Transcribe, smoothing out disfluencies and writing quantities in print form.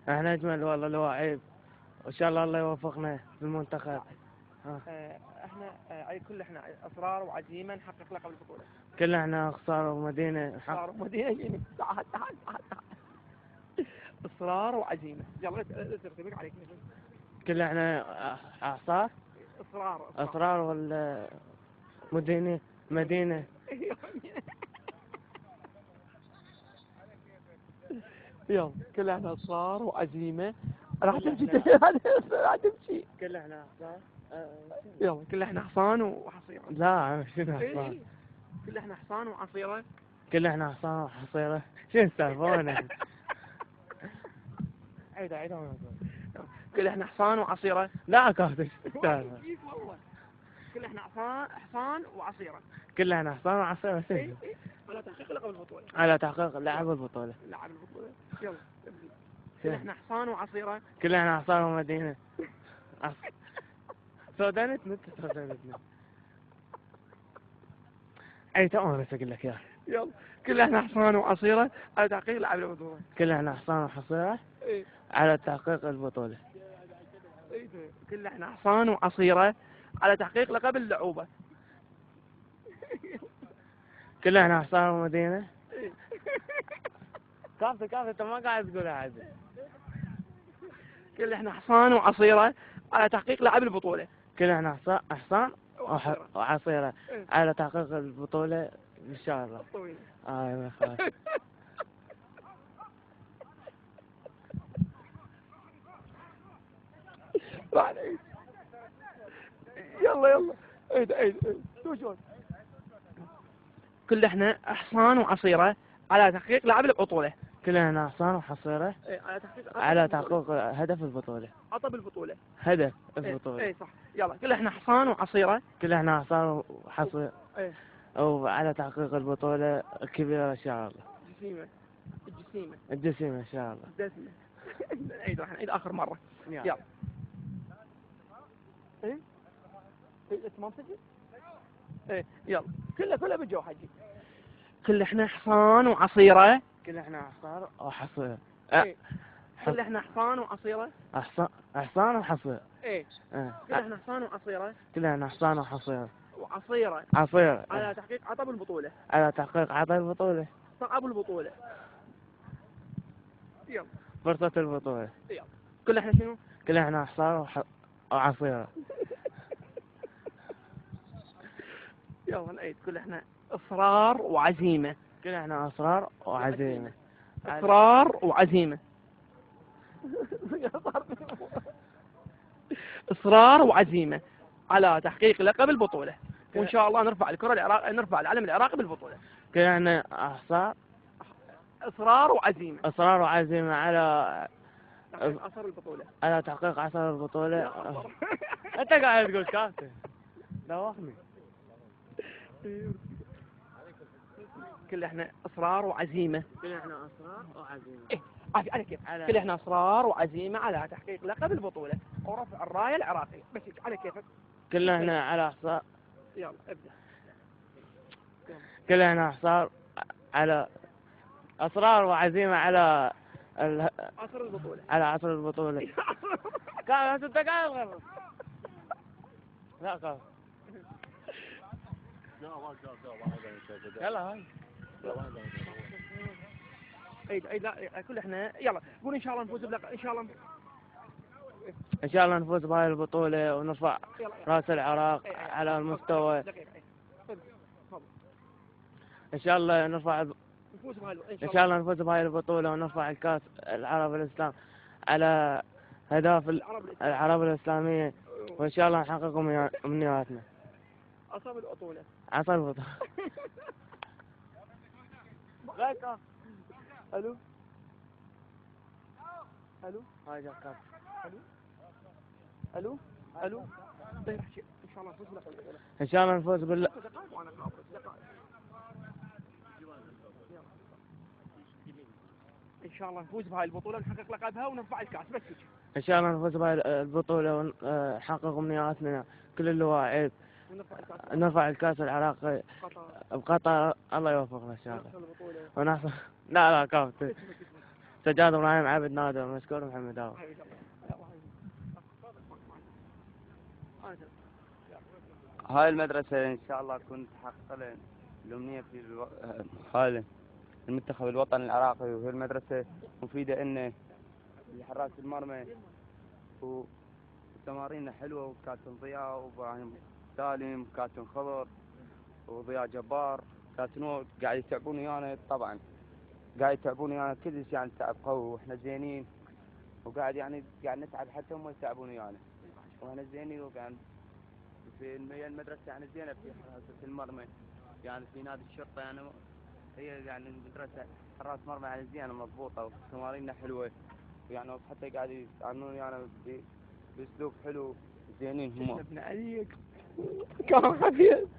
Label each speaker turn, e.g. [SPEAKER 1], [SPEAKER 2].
[SPEAKER 1] احنا اجمل والله لواعيب، وان شاء الله الله يوفقنا في المنتخب.
[SPEAKER 2] احنا كل احنا اصرار وعزيمه نحقق لقب البطوله.
[SPEAKER 1] كل احنا خسارة ومدينة
[SPEAKER 2] اصرار ومدينه تعال تعال تعال تعال. اصرار وعزيمه. يلا ترتبك عليك.
[SPEAKER 1] كل احنا اعصار.
[SPEAKER 2] اصرار
[SPEAKER 1] ولا مدينة.
[SPEAKER 2] يلا كل احنا اصرار وعزيمه. راح تمشي راح تمشي.
[SPEAKER 1] كل احنا اعصار.
[SPEAKER 2] يلا كل احنا حصان وحصيره.
[SPEAKER 1] لا شنو حصان؟
[SPEAKER 2] كل احنا حصان وعصيره.
[SPEAKER 1] كل احنا حصان وحصيرة. شنو السالفة؟ عيد
[SPEAKER 2] كل احنا حصان وعصيره.
[SPEAKER 1] لا كافي السالفة.
[SPEAKER 2] كيف والله. كل احنا حصان وعصيره.
[SPEAKER 1] كل احنا حصان وعصيرة.
[SPEAKER 2] إيه؟ على تحقيق لقب البطوله.
[SPEAKER 1] على تحقيق لعب البطولة.
[SPEAKER 2] يلا كل احنا حصان وعصيره.
[SPEAKER 1] كل احنا حصان ومدينة. سودانتنا سودانتنا. اي تأمر اقول لك يا.
[SPEAKER 2] يلا كل احنا حصان وعصيره على تحقيق لعب البطوله.
[SPEAKER 1] كل احنا حصان وحصيرة.
[SPEAKER 2] إيه؟
[SPEAKER 1] على تحقيق البطولة.
[SPEAKER 2] إيه؟ كل احنا حصان وعصيره على تحقيق لقب اللعوبه.
[SPEAKER 1] كل احنا حصان ومدينة. كافي انت ما قاعد تقولها عادي.
[SPEAKER 2] كل احنا حصان وعصيره على تحقيق لعب البطوله.
[SPEAKER 1] كل احنا حصان وعصيرة على تحقيق البطولة ان شاء الله. يا خلاص.
[SPEAKER 2] راح نعيد. يلا عيد شو كل احنا حصان وعصيره على تحقيق لعب البطوله.
[SPEAKER 1] كل احنا حصان وحصيرة على تحقيق هدف البطولة.
[SPEAKER 2] عطب البطوله.
[SPEAKER 1] هدف البطولة.
[SPEAKER 2] اي صح. يلا كل احنا حصان وعصيره.
[SPEAKER 1] كل احنا حصان وحصيرة
[SPEAKER 2] ايه
[SPEAKER 1] وعلى تحقيق البطولة الكبيرة ان شاء الله. الجسيمة ان شاء الله.
[SPEAKER 2] الدسمة. راح نعيد اخر مرة. يلا. ايه انت ما مسجل؟ ايه يلا كله بجو حجي. كل احنا حصان وعصيرة.
[SPEAKER 1] كل احنا حصان وحصيرة.
[SPEAKER 2] كل احنا حصان وعصيرة.
[SPEAKER 1] حصان وحصيرة.
[SPEAKER 2] ايه كل احنا حصان وعصيرة.
[SPEAKER 1] كل احنا حصان وحصيرة.
[SPEAKER 2] عصيرة على تحقيق عطب البطولة.
[SPEAKER 1] على تحقيق عطب البطولة.
[SPEAKER 2] صعب البطولة. يلا
[SPEAKER 1] فرصة البطولة.
[SPEAKER 2] يلا كل احنا شنو؟
[SPEAKER 1] كل احنا حصان وعصيرة.
[SPEAKER 2] يلا نعيد. كل احنا اصرار وعزيمة.
[SPEAKER 1] كل احنا اصرار وعزيمة.
[SPEAKER 2] اصرار وعزيمة. اصرار وعزيمة على تحقيق لقب البطولة. وان شاء الله نرفع العلم العراقي بالبطولة.
[SPEAKER 1] كل احنا
[SPEAKER 2] اصرار وعزيمة
[SPEAKER 1] على
[SPEAKER 2] عصر البطولة.
[SPEAKER 1] على تحقيق عصر البطولة. انت قاعد تقول كافي. دوخني.
[SPEAKER 2] كل احنا اصرار وعزيمة.
[SPEAKER 1] كل احنا اصرار وعزيمة.
[SPEAKER 2] على كيف. كل احنا اصرار وعزيمة على تحقيق لقب البطولة ورفع الراية العراقية. بس على كيفك.
[SPEAKER 1] كل احنا على احصار.
[SPEAKER 2] يلا ابدأ.
[SPEAKER 1] كل احنا احصار على اصرار وعزيمة على
[SPEAKER 2] عصر البطولة.
[SPEAKER 1] على عصر البطولة. كاف انت قاعد غلط. لا كاف. يلا هاي.
[SPEAKER 2] اي لا كل احنا يلا قول ان شاء الله نفوز بلقب. ان
[SPEAKER 1] شاء الله نفوز بهاي البطولة ونرفع راس العراق على المستوى. ان شاء الله نرفع ان شاء الله نفوز بهاي البطولة ونرفع الكاس العرب الاسلام على اهداف العرب الاسلامية، وان شاء الله نحقق امنياتنا.
[SPEAKER 2] عصر البطولة.
[SPEAKER 1] عصر البطولة.
[SPEAKER 2] الو
[SPEAKER 1] هاي جاك كاف.
[SPEAKER 2] الو طيب ان شاء الله نفوز بلقب البطولة.
[SPEAKER 1] ان شاء الله نفوز
[SPEAKER 2] ان شاء الله نفوز بهاي البطولة ونحقق لقبها ونرفع الكاس. بس
[SPEAKER 1] ان شاء الله نفوز بهاي البطولة ونحقق امنياتنا كل اللواعب. نرفع الكاس العراقي بقطر. الله يوفقنا ان شاء الله ونحصل. لا كاف سجاد ابراهيم عبد نادر مشكور محمد عوض.
[SPEAKER 3] هاي المدرسة إن شاء الله كنت تحقق لها الأمنية في هاي المنتخب الوطني العراقي، وهي المدرسة مفيدة إنه لحراس المرمى وتمارينها حلوة، وكابتن ضياء وإبراهيم سالم وكابتن خضر وضياء جبار كابتن قاعد يتعبون ويانا. طبعا قاعد يتعبون ويانا كلش، يعني تعب قوي واحنا زينين، وقاعد يعني قاعد نتعب حتى هم يتعبون ويانا واحنا زينين. وقاعد في المدرسة يعني زينة في حراسة المرمى، يعني في نادي الشرطة يعني هي يعني المدرسة حراس مرمى يعني زينة مضبوطة وتماريننا حلوة، يعني حتى قاعد يتعاملون يعني بأسلوب حلو زينين هم.
[SPEAKER 2] ابن عليك كان خفيف.